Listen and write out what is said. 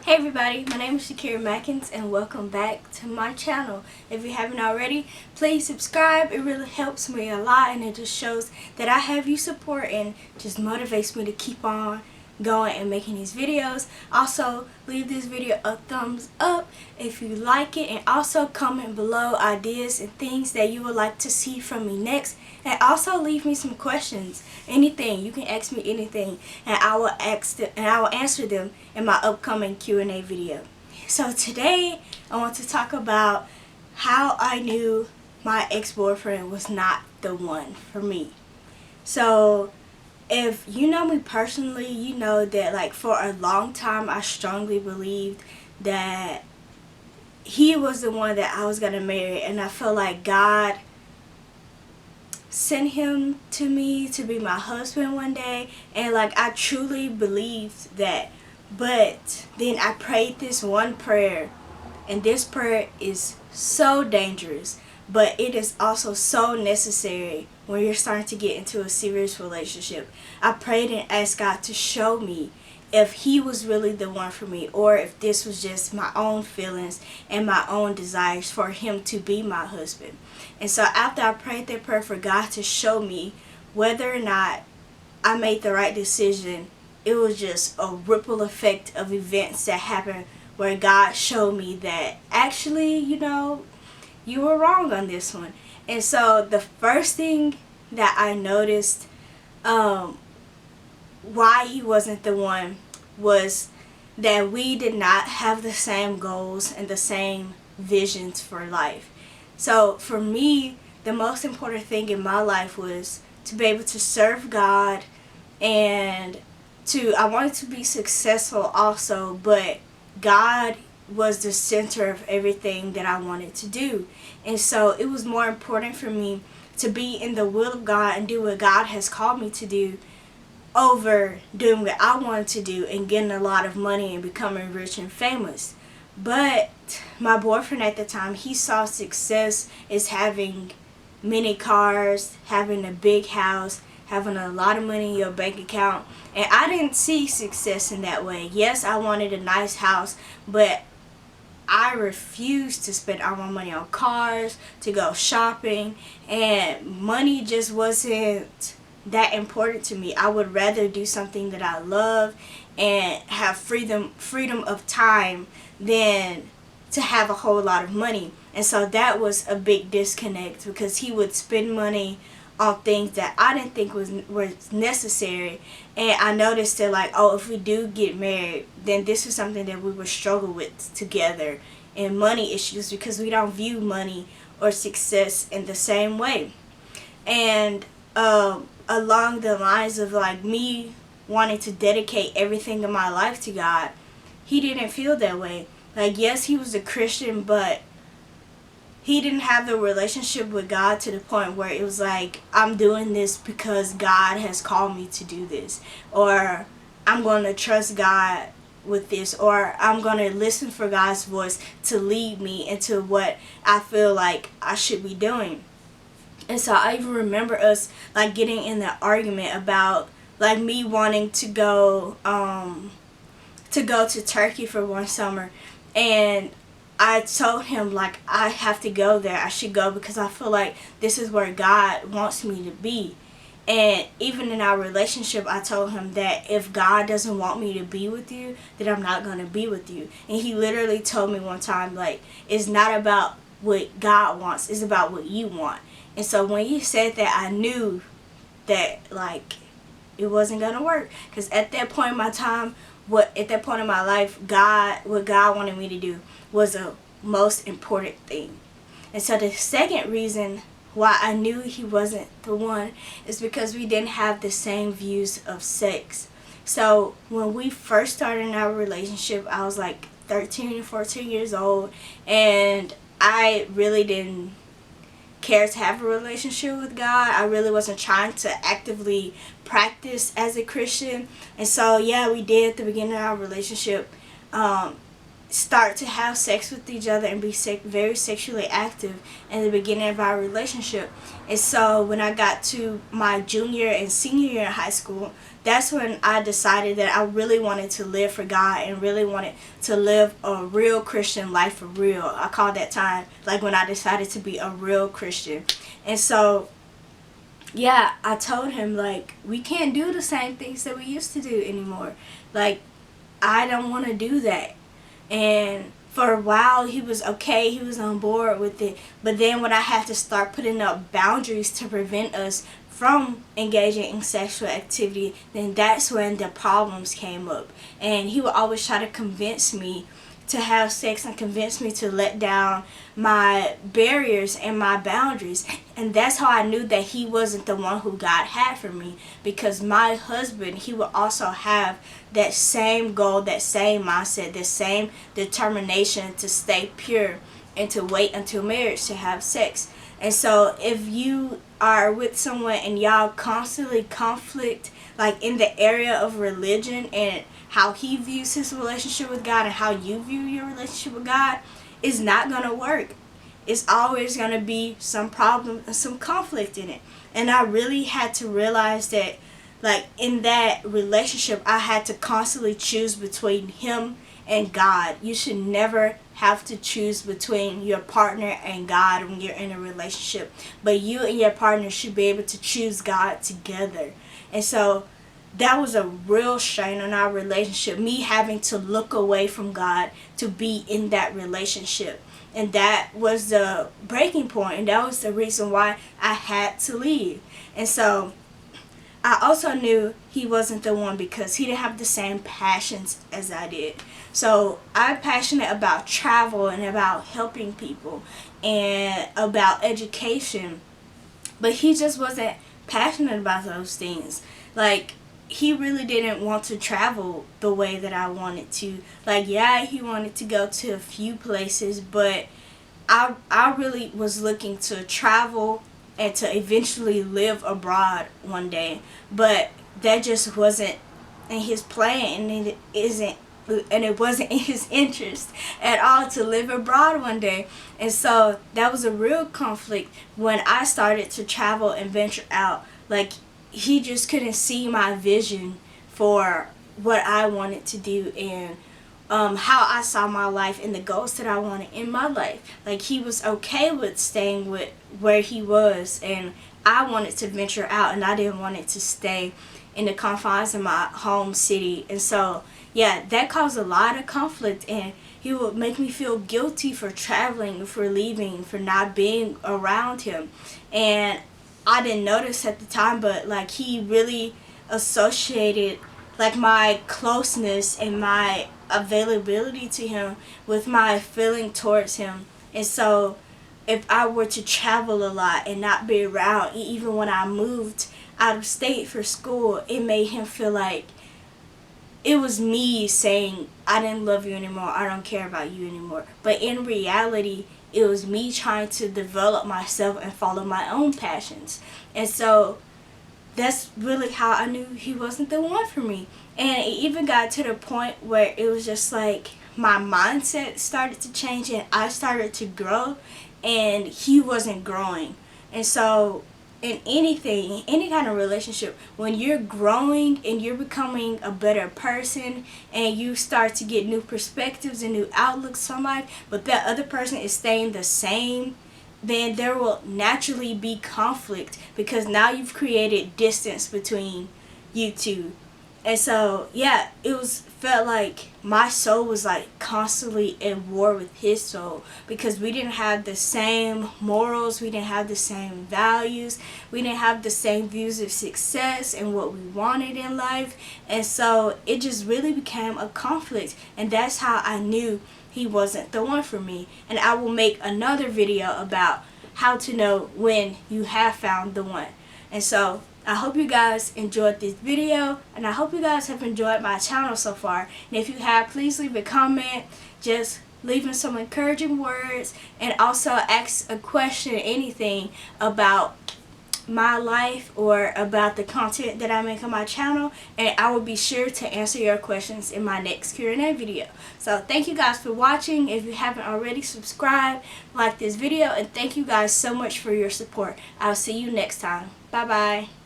Hey everybody, my name is Shakira Mackins and welcome back to my channel. If you haven't already, please subscribe. It really helps me a lot and it just shows that I have you support and just motivates me to keep on going and making these videos. Also, leave this video a thumbs up if you like it, and also comment below ideas and things that you would like to see from me next, and also leave me some questions. Anything, you can ask me anything and I will answer them in my upcoming Q&A video. So today I want to talk about how I knew my ex-boyfriend was not the one for me. So if you know me personally, you know that like for a long time I strongly believed that he was the one that I was going to marry, and I felt like God sent him to me to be my husband one day, and like I truly believed that. But then I prayed this one prayer, and this prayer is so dangerous, but it is also so necessary when you're starting to get into a serious relationship. I prayed and asked God to show me if he was really the one for me, or if this was just my own feelings and my own desires for him to be my husband. And so after I prayed that prayer for God to show me whether or not I made the right decision, it was just a ripple effect of events that happened where God showed me that actually, you were wrong on this one. And so the first thing that I noticed why he wasn't the one was that we did not have the same goals and the same visions for life. So for me, the most important thing in my life was to be able to serve God, and I wanted to be successful also, but God was the center of everything that I wanted to do. And so it was more important for me to be in the will of God and do what God has called me to do over doing what I wanted to do and getting a lot of money and becoming rich and famous. But my boyfriend at the time, he saw success as having many cars, having a big house, having a lot of money in your bank account. And I didn't see success in that way. Yes, I wanted a nice house, but I refused to spend all my money on cars, to go shopping, and money just wasn't that important to me. I would rather do something that I love and have freedom of time than to have a whole lot of money. And so that was a big disconnect, because he would spend money on things that I didn't think was necessary. And I noticed that, like, oh, if we do get married, then this is something that we would struggle with together, and money issues, because we don't view money or success in the same way. And along the lines of like me wanting to dedicate everything in my life to God, he didn't feel that way. Like, yes, he was a Christian, but he didn't have the relationship with God to the point where it was like, I'm doing this because God has called me to do this, or I'm going to trust God with this, or I'm going to listen for God's voice to lead me into what I feel like I should be doing. And so I even remember us like getting in the argument about like me wanting to go to Turkey for one summer, and I told him like I have to go there. I should go because I feel like this is where God wants me to be. And even in our relationship, I told him that if God doesn't want me to be with you, then I'm not going to be with you. And he literally told me one time, like, it's not about what God wants, it's about what you want. And so when he said that, I knew that like it wasn't going to work, because at that point in my time, at that point in my life, what God wanted me to do was the most important thing. And so the second reason why I knew he wasn't the one is because we didn't have the same views of sex. So when we first started in our relationship, I was like 13 or 14 years old, and I really didn't care to have a relationship with God. I really wasn't trying to actively practice as a Christian. And so yeah, we did at the beginning of our relationship start to have sex with each other and be very sexually active in the beginning of our relationship. And so when I got to my junior and senior year in high school, that's when I decided that I really wanted to live for God and really wanted to live a real Christian life for real. I call that time like when I decided to be a real Christian. And so yeah, I told him, like, we can't do the same things that we used to do anymore. Like, I don't want to do that. And for a while, he was okay. He was on board with it. But then when I had to start putting up boundaries to prevent us from engaging in sexual activity, then that's when the problems came up. And he would always try to convince me to have sex and convince me to let down my barriers and my boundaries. And that's how I knew that he wasn't the one who God had for me, because my husband, he would also have that same goal, that same mindset, the same determination to stay pure and to wait until marriage to have sex. And so if you are with someone and y'all constantly conflict, like in the area of religion and how he views his relationship with God and how you view your relationship with God, is not going to work. It's always going to be some problem and some conflict in it. And I really had to realize that, like, in that relationship, I had to constantly choose between him and God. You should never have to choose between your partner and God when you're in a relationship. But you and your partner should be able to choose God together. And so that was a real strain on our relationship, me having to look away from God to be in that relationship. And that was the breaking point, and that was the reason why I had to leave. And so I also knew he wasn't the one because he didn't have the same passions as I did. So I'm passionate about travel and about helping people and about education, but he just wasn't passionate about those things. Like, he really didn't want to travel the way that I wanted to. Like, yeah, he wanted to go to a few places, but I really was looking to travel and to eventually live abroad one day. But that just wasn't in his plan, and it wasn't in his interest at all to live abroad one day. And so that was a real conflict when I started to travel and venture out. Like, he just couldn't see my vision for what I wanted to do and how I saw my life and the goals that I wanted in my life. Like, he was okay with staying with where he was, and I wanted to venture out, and I didn't want it to stay in the confines of my home city. And so yeah, that caused a lot of conflict, and he would make me feel guilty for traveling, for leaving, for not being around him. And I didn't notice at the time, but like, he really associated like my closeness and my availability to him with my feeling towards him. And so if I were to travel a lot and not be around, even when I moved out of state for school, it made him feel like it was me saying, I didn't love you anymore, I don't care about you anymore. But in reality, it was me trying to develop myself and follow my own passions. And so that's really how I knew he wasn't the one for me. And it even got to the point where it was just like my mindset started to change and I started to grow, and he wasn't growing. And so in anything, any kind of relationship, when you're growing and you're becoming a better person and you start to get new perspectives and new outlooks on life, but that other person is staying the same, then there will naturally be conflict because now you've created distance between you two. And so yeah, felt like my soul was like constantly at war with his soul because we didn't have the same morals, we didn't have the same values, we didn't have the same views of success and what we wanted in life. And so it just really became a conflict, and that's how I knew he wasn't the one for me. And I will make another video about how to know when you have found the one. And so I hope you guys enjoyed this video, and I hope you guys have enjoyed my channel so far. And if you have, please leave a comment, just leaving some encouraging words, and also ask a question, anything about my life or about the content that I make on my channel, and I will be sure to answer your questions in my next Q&A video. So thank you guys for watching. If you haven't already, subscribe, like this video, and thank you guys so much for your support. I'll see you next time. Bye bye.